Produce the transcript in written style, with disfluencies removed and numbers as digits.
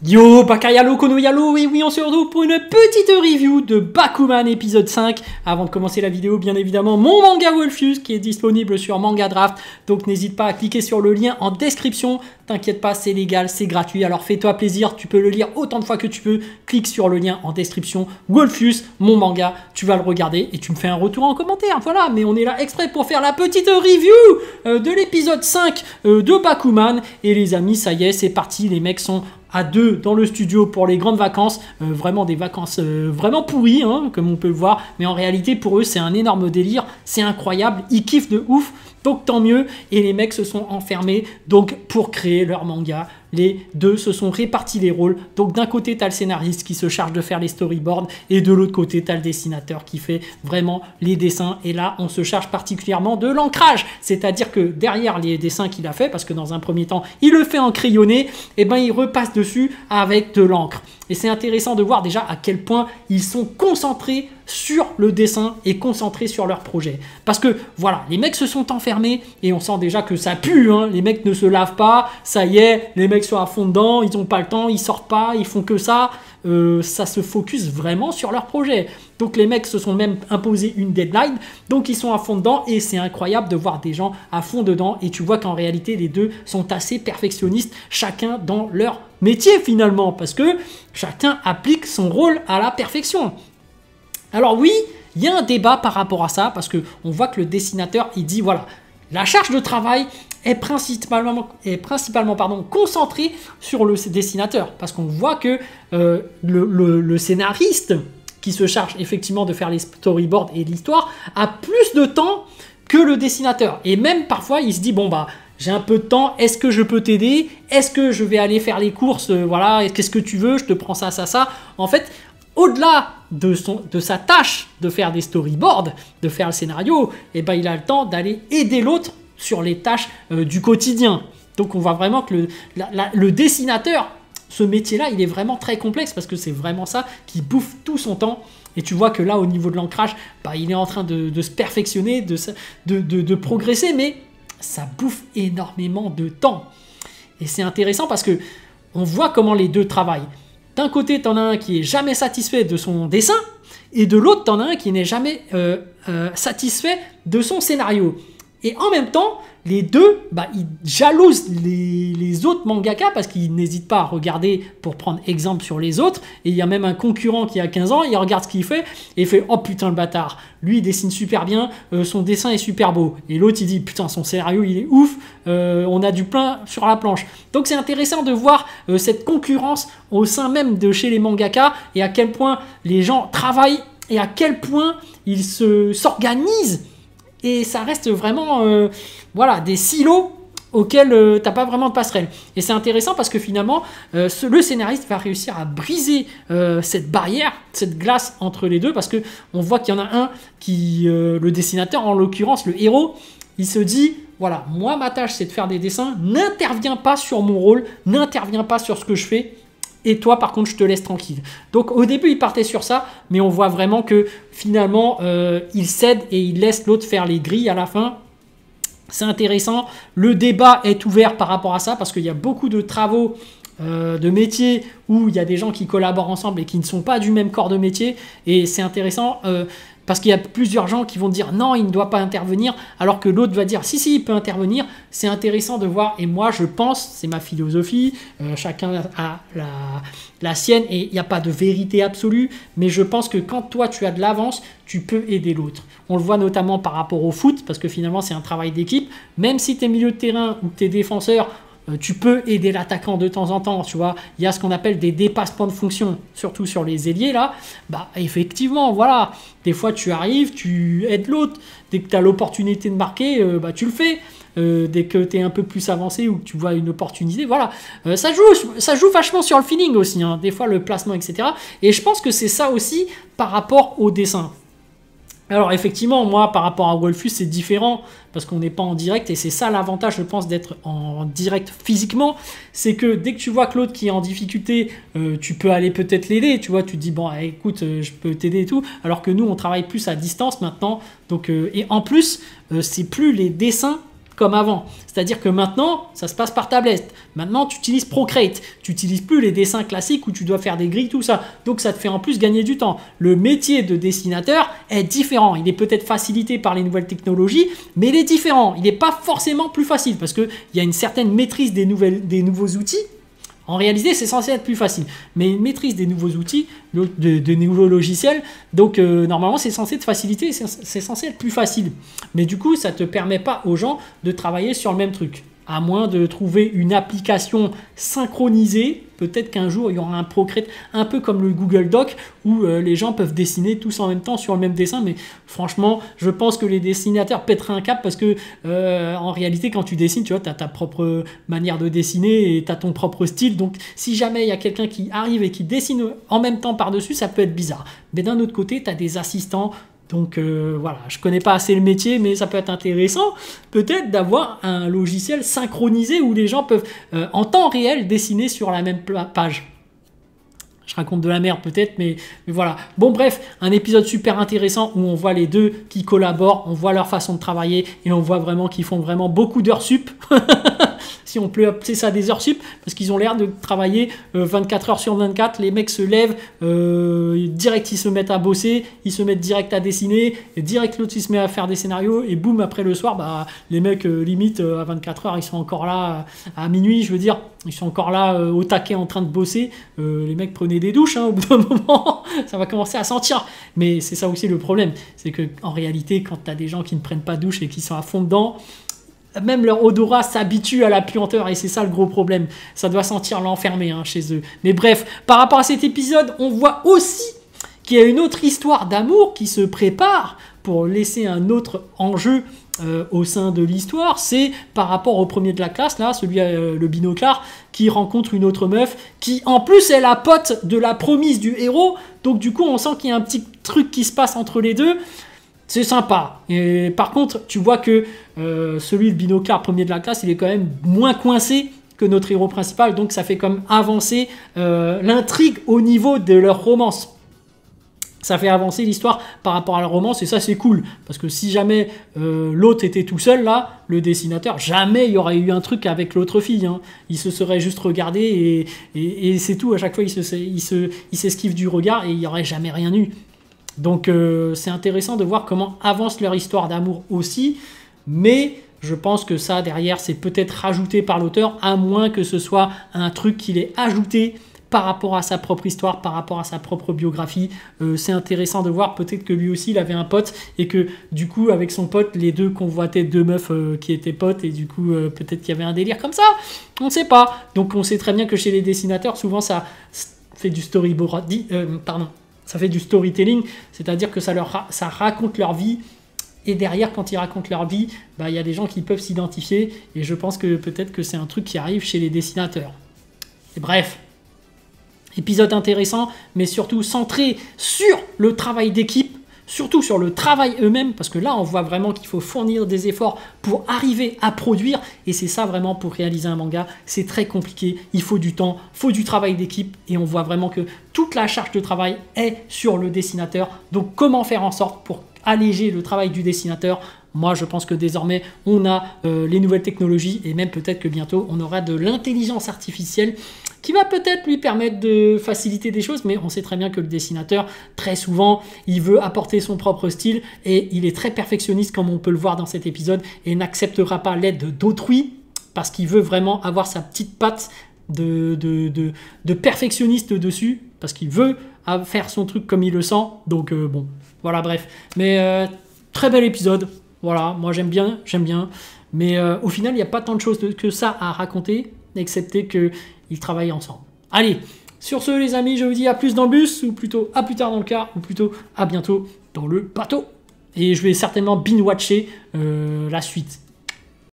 Yo, Bakayalo, Konoyalo, et oui, on se retrouve pour une petite review de Bakuman épisode 5. Avant de commencer la vidéo, bien évidemment, mon manga Wolfius qui est disponible sur Manga Draft. Donc n'hésite pas à cliquer sur le lien en description. T'inquiète pas, c'est légal, c'est gratuit. Alors fais-toi plaisir, tu peux le lire autant de fois que tu veux. Clique sur le lien en description. Wolfius, mon manga, tu vas le regarder et tu me fais un retour en commentaire. Voilà, mais on est là exprès pour faire la petite review de l'épisode 5 de Bakuman. Et les amis, ça y est, c'est parti. Les mecs sont à deux dans le studio pour les grandes vacances, vraiment des vacances vraiment pourries, hein, comme on peut le voir, mais en réalité pour eux c'est un énorme délire, c'est incroyable, ils kiffent de ouf, donc tant mieux, et les mecs se sont enfermés donc pour créer leur manga. Les deux se sont répartis les rôles. Donc d'un côté, tu as le scénariste qui se charge de faire les storyboards et de l'autre côté, tu as le dessinateur qui fait vraiment les dessins. Et là, on se charge particulièrement de l'ancrage. C'est-à-dire que derrière les dessins qu'il a fait, parce que dans un premier temps, il le fait en crayonné, et ben il repasse dessus avec de l'encre. Et c'est intéressant de voir déjà à quel point ils sont concentrés sur le dessin et concentrés sur leur projet. Parce que voilà, les mecs se sont enfermés et on sent déjà que ça pue, hein. Les mecs ne se lavent pas, ça y est, les mecs sont à fond dedans, ils n'ont pas le temps, ils sortent pas, ils font que ça. Ça se focus vraiment sur leur projet. Donc les mecs se sont même imposé une deadline, donc ils sont à fond dedans et c'est incroyable de voir des gens à fond dedans et tu vois qu'en réalité les deux sont assez perfectionnistes, chacun dans leur métier finalement, parce que chacun applique son rôle à la perfection. Alors oui, il y a un débat par rapport à ça, parce qu'on voit que le dessinateur, il dit voilà, la charge de travail est principalement concentrée sur le dessinateur, parce qu'on voit que le scénariste qui se charge effectivement de faire les storyboards et l'histoire a plus de temps que le dessinateur. Et même parfois, il se dit bon bah j'ai un peu de temps, est-ce que je peux t'aider? Est-ce que je vais aller faire les courses? Voilà, qu'est-ce que tu veux? Je te prends ça, ça, ça. En fait, au-delà de sa tâche de faire des storyboards, de faire le scénario, eh ben, il a le temps d'aller aider l'autre sur les tâches du quotidien. Donc on voit vraiment que le dessinateur, ce métier-là, il est vraiment très complexe parce que c'est vraiment ça qui bouffe tout son temps. Et tu vois que là, au niveau de l'ancrage, bah, il est en train de se perfectionner, de progresser, mais ça bouffe énormément de temps. Et c'est intéressant parce que on voit comment les deux travaillent. D'un côté, tu en as un qui est jamais satisfait de son dessin, et de l'autre, tu en as un qui n'est jamais satisfait de son scénario. Et en même temps, les deux, bah, ils jalousent les autres mangaka parce qu'ils n'hésitent pas à regarder pour prendre exemple sur les autres. Et il y a même un concurrent qui a 15 ans, il regarde ce qu'il fait et il fait « Oh putain le bâtard, lui il dessine super bien, son dessin est super beau. » Et l'autre il dit « Putain son scénario il est ouf, on a du plein sur la planche. » Donc c'est intéressant de voir cette concurrence au sein même de chez les mangaka et à quel point les gens travaillent et à quel point ils s'organisent. Et ça reste vraiment voilà, des silos auxquels tu n'as pas vraiment de passerelle. Et c'est intéressant parce que finalement, le scénariste va réussir à briser cette barrière, cette glace entre les deux, parce qu'on voit qu'il y en a un qui, le dessinateur, en l'occurrence le héros, il se dit, voilà, moi ma tâche c'est de faire des dessins, n'interviens pas sur mon rôle, n'interviens pas sur ce que je fais, et toi par contre je te laisse tranquille. Donc au début il partait sur ça, mais on voit vraiment que finalement il cède et il laisse l'autre faire les grilles à la fin. C'est intéressant, le débat est ouvert par rapport à ça parce qu'il y a beaucoup de travaux de métiers où il y a des gens qui collaborent ensemble et qui ne sont pas du même corps de métier, et c'est intéressant parce qu'il y a plusieurs gens qui vont dire non, il ne doit pas intervenir, alors que l'autre va dire si, si, il peut intervenir. C'est intéressant de voir, et moi je pense, c'est ma philosophie, chacun a la sienne, et il n'y a pas de vérité absolue, mais je pense que quand toi tu as de l'avance, tu peux aider l'autre. On le voit notamment par rapport au foot, parce que finalement c'est un travail d'équipe, même si tu es milieu de terrain ou que tu es défenseur, tu peux aider l'attaquant de temps en temps, tu vois. Il y a ce qu'on appelle des dépassements de fonction, surtout sur les ailiers là. Bah effectivement, voilà. Des fois tu arrives, tu aides l'autre. Dès que tu as l'opportunité de marquer, bah tu le fais. Dès que tu es un peu plus avancé ou que tu vois une opportunité, voilà. Ça joue vachement sur le feeling aussi, hein. Des fois le placement, etc. Et je pense que c'est ça aussi par rapport au dessin. Alors effectivement, moi par rapport à Wolfius c'est différent parce qu'on n'est pas en direct, et c'est ça l'avantage je pense d'être en direct physiquement, c'est que dès que tu vois que l'autre qui est en difficulté, tu peux aller peut-être l'aider, tu vois, tu te dis bon écoute je peux t'aider et tout, alors que nous on travaille plus à distance maintenant, donc et en plus c'est plus les dessins comme avant. C'est-à-dire que maintenant, ça se passe par tablette. Maintenant, tu utilises Procreate. Tu n'utilises plus les dessins classiques où tu dois faire des grilles, tout ça. Donc, ça te fait en plus gagner du temps. Le métier de dessinateur est différent. Il est peut-être facilité par les nouvelles technologies, mais il est différent. Il n'est pas forcément plus facile parce qu'il y a une certaine maîtrise des nouveaux outils. En réalité, c'est censé être plus facile. Mais une maîtrise des nouveaux outils, de nouveaux logiciels, donc normalement, c'est censé te faciliter, c'est censé être plus facile. Mais du coup, ça ne te permet pas aux gens de travailler sur le même truc. À moins de trouver une application synchronisée, peut-être qu'un jour, il y aura un Procreate, un peu comme le Google Doc, où les gens peuvent dessiner tous en même temps sur le même dessin. Mais franchement, je pense que les dessinateurs pèteraient un cap parce que, en réalité, quand tu dessines, tu vois, tu as ta propre manière de dessiner et tu as ton propre style. Donc, si jamais il y a quelqu'un qui arrive et qui dessine en même temps par-dessus, ça peut être bizarre. Mais d'un autre côté, tu as des assistants. Donc voilà, je connais pas assez le métier, mais ça peut être intéressant peut-être d'avoir un logiciel synchronisé où les gens peuvent en temps réel dessiner sur la même page. Je raconte de la merde peut-être, mais voilà. Bon bref, un épisode super intéressant où on voit les deux qui collaborent, on voit leur façon de travailler et on voit vraiment qu'ils font vraiment beaucoup d'heures sup. Si on peut appeler ça des heures sup, parce qu'ils ont l'air de travailler 24 heures sur 24, les mecs se lèvent, direct ils se mettent à bosser, ils se mettent direct à dessiner, et direct l'autre il se met à faire des scénarios, et boum, après le soir, bah, les mecs limite à 24 heures, ils sont encore là à minuit, je veux dire, ils sont encore là au taquet en train de bosser, les mecs prenaient des douches, hein, au bout d'un moment, ça va commencer à sentir, mais c'est ça aussi le problème, c'est que en réalité, quand tu as des gens qui ne prennent pas de douche et qui sont à fond dedans, même leur odorat s'habitue à la puanteur et c'est ça le gros problème. Ça doit sentir l'enfermé chez eux. Mais bref, par rapport à cet épisode, on voit aussi qu'il y a une autre histoire d'amour qui se prépare pour laisser un autre enjeu au sein de l'histoire. C'est par rapport au premier de la classe, là, celui le binoclard, qui rencontre une autre meuf qui en plus est la pote de la promise du héros. Donc du coup, on sent qu'il y a un petit truc qui se passe entre les deux. C'est sympa. Et par contre, tu vois que celui de binoclard premier de la classe, il est quand même moins coincé que notre héros principal. Donc ça fait comme avancer l'intrigue au niveau de leur romance. Ça fait avancer l'histoire par rapport à la romance et ça c'est cool. Parce que si jamais l'autre était tout seul là, le dessinateur, jamais il y aurait eu un truc avec l'autre fille. Hein. Il se serait juste regardé et c'est tout. À chaque fois il s'esquive du regard et il n'y aurait jamais rien eu. Donc c'est intéressant de voir comment avance leur histoire d'amour aussi, mais je pense que ça derrière c'est peut-être rajouté par l'auteur, à moins que ce soit un truc qu'il ait ajouté par rapport à sa propre histoire, par rapport à sa propre biographie. C'est intéressant de voir, peut-être que lui aussi il avait un pote et que du coup avec son pote les deux convoitaient deux meufs qui étaient potes et du coup peut-être qu'il y avait un délire comme ça, on ne sait pas. Donc on sait très bien que chez les dessinateurs souvent ça fait du storyboard, ça fait du storytelling, c'est-à-dire que ça raconte leur vie et derrière quand ils racontent leur vie, bah, y a des gens qui peuvent s'identifier et je pense que peut-être que c'est un truc qui arrive chez les dessinateurs. Et bref, épisode intéressant mais surtout centré sur le travail d'équipe, surtout sur le travail eux-mêmes, parce que là on voit vraiment qu'il faut fournir des efforts pour arriver à produire, et c'est ça vraiment pour réaliser un manga, c'est très compliqué, il faut du temps, il faut du travail d'équipe, et on voit vraiment que toute la charge de travail est sur le dessinateur. Donc comment faire en sorte pour alléger le travail du dessinateur? Moi, je pense que désormais, on a les nouvelles technologies et même peut-être que bientôt, on aura de l'intelligence artificielle qui va peut-être lui permettre de faciliter des choses, mais on sait très bien que le dessinateur, très souvent, il veut apporter son propre style et il est très perfectionniste, comme on peut le voir dans cet épisode, et n'acceptera pas l'aide d'autrui parce qu'il veut vraiment avoir sa petite patte de perfectionniste dessus, parce qu'il veut faire son truc comme il le sent. Donc bon, voilà, bref. Mais très bel épisode. Voilà, moi j'aime bien. Mais au final, il n'y a pas tant de choses que ça à raconter, excepté qu'ils travaillent ensemble. Allez, sur ce les amis, je vous dis à plus dans le bus, ou plutôt à plus tard dans le car, ou plutôt à bientôt dans le bateau. Et je vais certainement binge-watcher la suite.